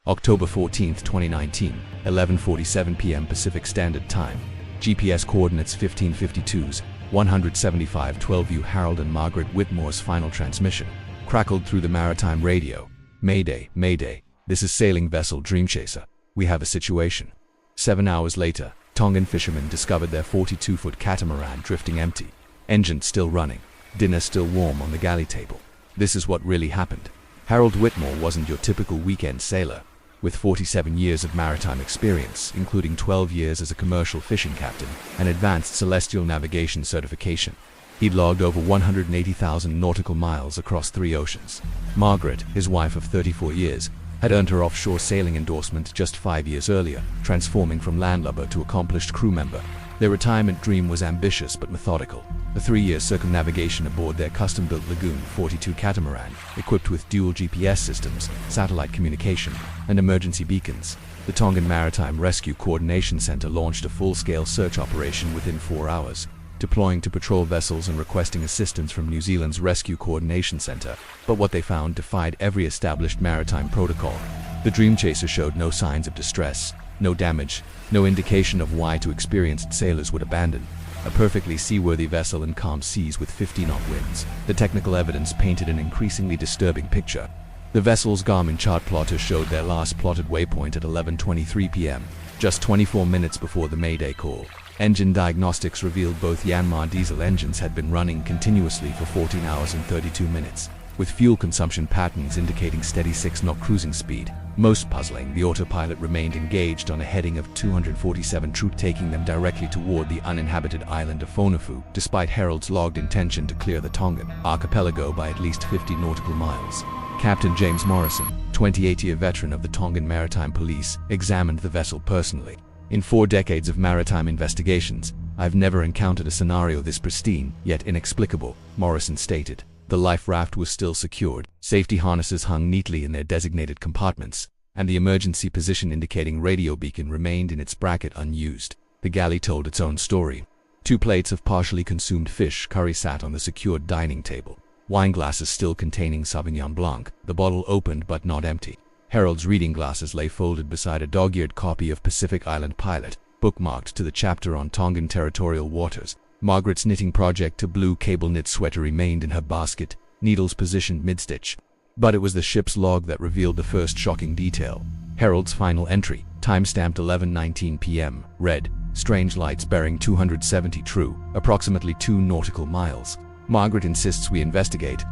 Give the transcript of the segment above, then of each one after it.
October 14, 2019, 11:47 p.m. Pacific Standard Time. GPS coordinates 1552s, 175 12U Harold and Margaret Whitmore's final transmission crackled through the maritime radio. Mayday, Mayday, this is sailing vessel Dreamchaser. We have a situation. 7 hours later, Tongan fishermen discovered their 42-foot catamaran drifting empty. Engine still running. Dinner still warm on the galley table. This is what really happened. Harold Whitmore wasn't your typical weekend sailor. With 47 years of maritime experience, including 12 years as a commercial fishing captain and advanced celestial navigation certification, he'd logged over 180,000 nautical miles across 3 oceans. Margaret, his wife of 34 years, had earned her offshore sailing endorsement just 5 years earlier, transforming from landlubber to accomplished crew member. Their retirement dream was ambitious but methodical. A 3-year circumnavigation aboard their custom-built Lagoon 42 catamaran, equipped with dual GPS systems, satellite communication, and emergency beacons. The Tongan Maritime Rescue Coordination Center launched a full-scale search operation within 4 hours, deploying to patrol vessels and requesting assistance from New Zealand's Rescue Coordination Center. But what they found defied every established maritime protocol. The Dreamchaser showed no signs of distress, no damage, no indication of why two experienced sailors would abandon. A perfectly seaworthy vessel in calm seas with 50-knot winds. The technical evidence painted an increasingly disturbing picture. The vessel's Garmin chart plotter showed their last plotted waypoint at 11:23 p.m., just 24 minutes before the Mayday call. Engine diagnostics revealed both Yanmar diesel engines had been running continuously for 14 hours and 32 minutes, with fuel consumption patterns indicating steady 6-knot cruising speed. Most puzzling, the autopilot remained engaged on a heading of 247 true, taking them directly toward the uninhabited island of Fonafu, despite Harold's logged intention to clear the Tongan archipelago by at least 50 nautical miles. Captain James Morrison, 28-year veteran of the Tongan Maritime Police, examined the vessel personally. In 4 decades of maritime investigations, I've never encountered a scenario this pristine, yet inexplicable, Morrison stated. The life raft was still secured, safety harnesses hung neatly in their designated compartments, and the emergency position indicating radio beacon remained in its bracket unused. The galley told its own story. 2 plates of partially consumed fish curry sat on the secured dining table. Wine glasses still containing Sauvignon Blanc, the bottle opened but not empty. Harold's reading glasses lay folded beside a dog-eared copy of Pacific Island Pilot, bookmarked to the chapter on Tongan territorial waters. Margaret's knitting project, a blue cable knit sweater, remained in her basket, needles positioned mid-stitch. But it was the ship's log that revealed the first shocking detail. Harold's final entry, time-stamped 11:19 p.m., read, "Strange lights bearing 270 true, approximately 2 nautical miles. Margaret insists we investigate.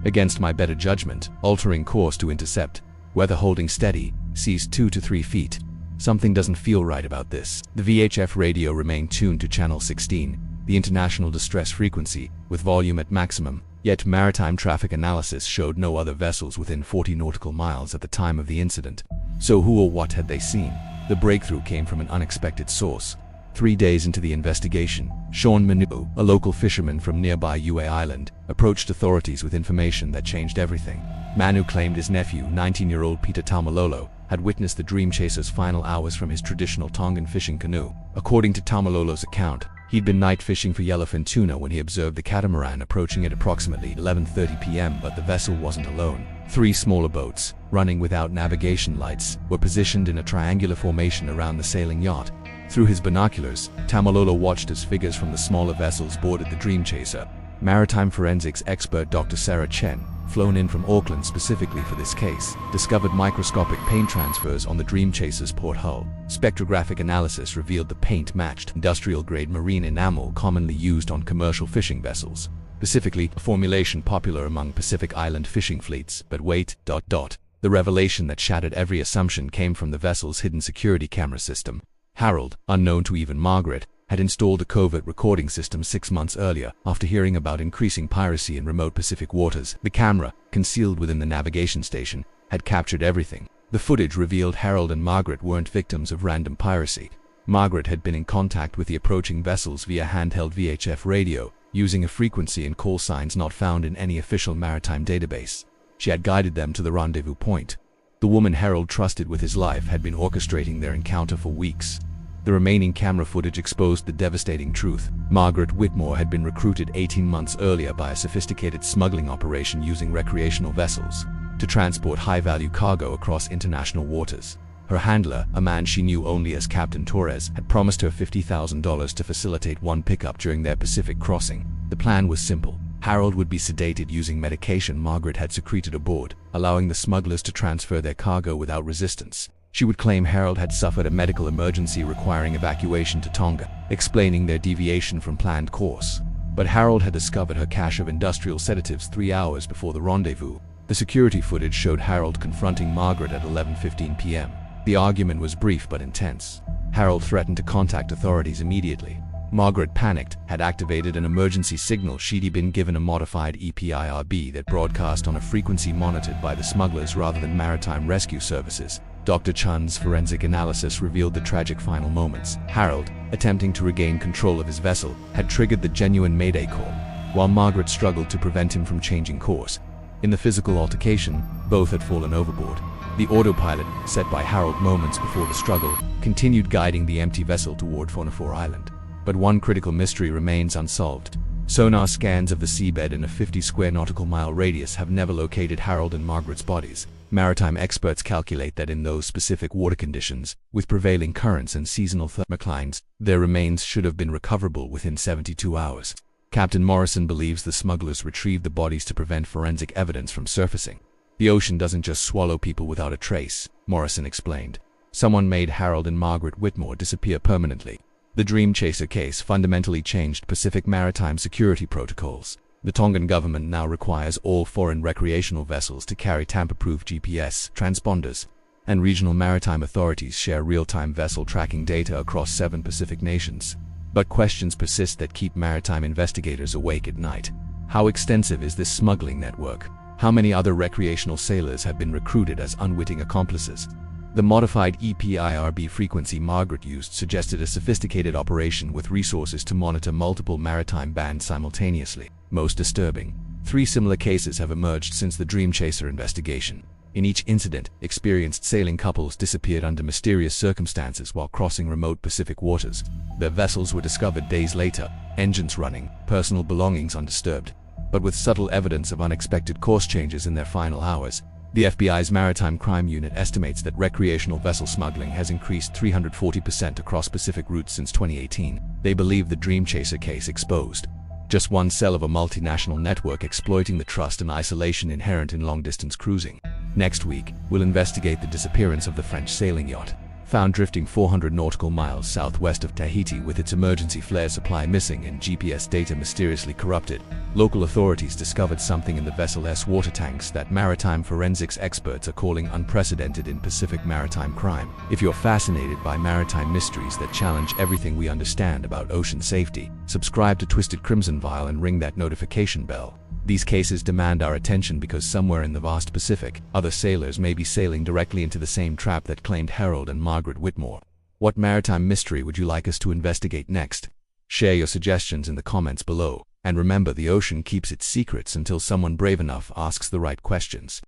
Against my better judgment, altering course to intercept. Weather holding steady, seas 2 to 3 feet. Something doesn't feel right about this." The VHF radio remained tuned to channel 16, the international distress frequency, with volume at maximum, yet maritime traffic analysis showed no other vessels within 40 nautical miles at the time of the incident. So who or what had they seen? The breakthrough came from an unexpected source. 3 days into the investigation, Sean Manu, a local fisherman from nearby Ue Island, approached authorities with information that changed everything. Manu claimed his nephew, 19-year-old Peter Taumalolo, had witnessed the Dreamchaser's final hours from his traditional Tongan fishing canoe. According to Taumalolo's account, he'd been night fishing for yellowfin tuna when he observed the catamaran approaching at approximately 11:30 p.m. But the vessel wasn't alone. 3 smaller boats, running without navigation lights, were positioned in a triangular formation around the sailing yacht. Through his binoculars, Taumalolo watched as figures from the smaller vessels boarded the Dreamchaser. Maritime forensics expert Dr. Sarah Chen, flown in from Auckland specifically for this case, discovered microscopic paint transfers on the Dreamchaser's port hull. Spectrographic analysis revealed the paint matched industrial-grade marine enamel commonly used on commercial fishing vessels, specifically a formulation popular among Pacific Island fishing fleets. But wait, the revelation that shattered every assumption came from the vessel's hidden security camera system. Harold, unknown to even Margaret, had installed a covert recording system 6 months earlier after hearing about increasing piracy in remote Pacific waters. The camera, concealed within the navigation station, had captured everything. The footage revealed Harold and Margaret weren't victims of random piracy. Margaret had been in contact with the approaching vessels via handheld VHF radio, using a frequency and call signs not found in any official maritime database. She had guided them to the rendezvous point. The woman Harold trusted with his life had been orchestrating their encounter for weeks. The remaining camera footage exposed the devastating truth. Margaret Whitmore had been recruited 18 months earlier by a sophisticated smuggling operation using recreational vessels. to transport high-value cargo across international waters. Her handler, a man she knew only as Captain Torres, had promised her $50,000 to facilitate one pickup during their Pacific crossing. The plan was simple. Harold would be sedated using medication Margaret had secreted aboard, allowing the smugglers to transfer their cargo without resistance. She would claim Harold had suffered a medical emergency requiring evacuation to Tonga, explaining their deviation from planned course. But Harold had discovered her cache of industrial sedatives 3 hours before the rendezvous. The security footage showed Harold confronting Margaret at 11:15 p.m. The argument was brief but intense. Harold threatened to contact authorities immediately. Margaret panicked, had activated an emergency signal she'd been given a modified EPIRB that broadcast on a frequency monitored by the smugglers rather than maritime rescue services. Dr. Chun's forensic analysis revealed the tragic final moments. Harold, attempting to regain control of his vessel, had triggered the genuine mayday call, while Margaret struggled to prevent him from changing course. In the physical altercation, both had fallen overboard. The autopilot, set by Harold moments before the struggle, continued guiding the empty vessel toward Fonafor Island. But one critical mystery remains unsolved. Sonar scans of the seabed in a 50 square nautical mile radius have never located Harold and Margaret's bodies. Maritime experts calculate that in those specific water conditions, with prevailing currents and seasonal thermoclines, their remains should have been recoverable within 72 hours. Captain Morrison believes the smugglers retrieved the bodies to prevent forensic evidence from surfacing. The ocean doesn't just swallow people without a trace, Morrison explained. Someone made Harold and Margaret Whitmore disappear permanently. The Dream Chaser case fundamentally changed Pacific maritime security protocols. The Tongan government now requires all foreign recreational vessels to carry tamper-proof GPS transponders, and regional maritime authorities share real-time vessel tracking data across 7 Pacific nations. But questions persist that keep maritime investigators awake at night. How extensive is this smuggling network? How many other recreational sailors have been recruited as unwitting accomplices? The modified EPIRB frequency Margaret used suggested a sophisticated operation with resources to monitor multiple maritime bands simultaneously. Most disturbing, 3 similar cases have emerged since the Dream Chaser investigation. In each incident, experienced sailing couples disappeared under mysterious circumstances while crossing remote Pacific waters. Their vessels were discovered days later, engines running, personal belongings undisturbed. But with subtle evidence of unexpected course changes in their final hours, the FBI's Maritime Crime Unit estimates that recreational vessel smuggling has increased 340% across Pacific routes since 2018. They believe the Dream Chaser case exposed just one cell of a multinational network exploiting the trust and isolation inherent in long-distance cruising. Next week, we'll investigate the disappearance of the French sailing yacht, found drifting 400 nautical miles southwest of Tahiti with its emergency flare supply missing and GPS data mysteriously corrupted. Local authorities discovered something in the vessel's water tanks that maritime forensics experts are calling unprecedented in Pacific maritime crime. If you're fascinated by maritime mysteries that challenge everything we understand about ocean safety, subscribe to Twisted Crimson Vial and ring that notification bell. These cases demand our attention because somewhere in the vast Pacific, other sailors may be sailing directly into the same trap that claimed Harold and Margaret Whitmore. What maritime mystery would you like us to investigate next? Share your suggestions in the comments below, and remember, the ocean keeps its secrets until someone brave enough asks the right questions.